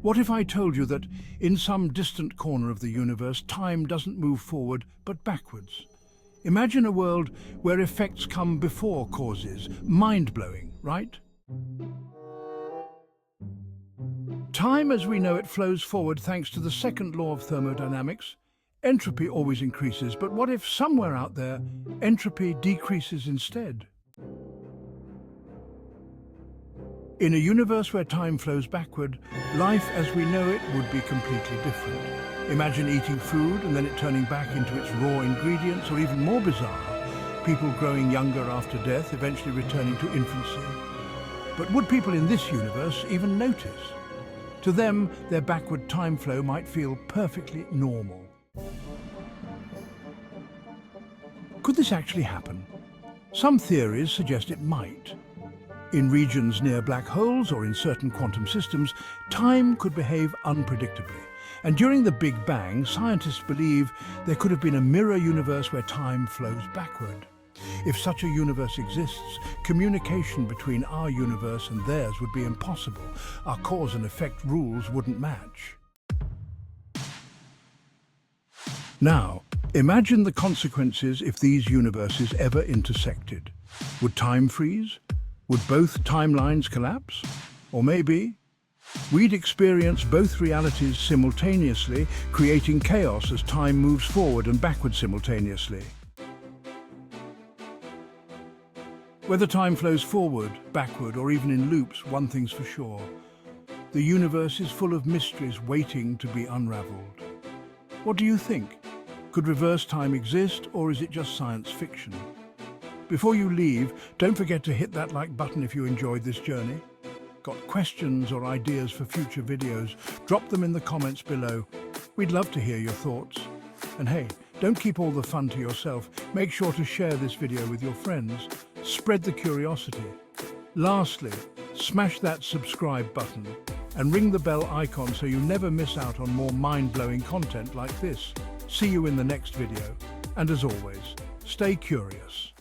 What if I told you that in some distant corner of the universe, time doesn't move forward but backwards? Imagine a world where effects come before causes. Mind-blowing, right? Time as we know it flows forward thanks to the second law of thermodynamics. Entropy always increases, but what if somewhere out there, entropy decreases instead? In a universe where time flows backward, life as we know it would be completely different. Imagine eating food and then it turning back into its raw ingredients, or even more bizarre, people growing younger after death, eventually returning to infancy. But would people in this universe even notice? To them, their backward time flow might feel perfectly normal. Could this actually happen? Some theories suggest it might. In regions near black holes or in certain quantum systems, time could behave unpredictably. And during the Big Bang, scientists believe there could have been a mirror universe where time flows backward. If such a universe exists, communication between our universe and theirs would be impossible. Our cause and effect rules wouldn't match. Now, imagine the consequences if these universes ever intersected. Would time freeze? Would both timelines collapse? Or maybe we'd experience both realities simultaneously, creating chaos as time moves forward and backward simultaneously. Whether time flows forward, backward, or even in loops, one thing's for sure. The universe is full of mysteries waiting to be unraveled. What do you think? Could reverse time exist, or is it just science fiction? Before you leave, don't forget to hit that like button if you enjoyed this journey. Got questions or ideas for future videos? Drop them in the comments below. We'd love to hear your thoughts. And hey, don't keep all the fun to yourself. Make sure to share this video with your friends. Spread the curiosity. Lastly, smash that subscribe button and ring the bell icon so you never miss out on more mind-blowing content like this. See you in the next video. And as always, stay curious.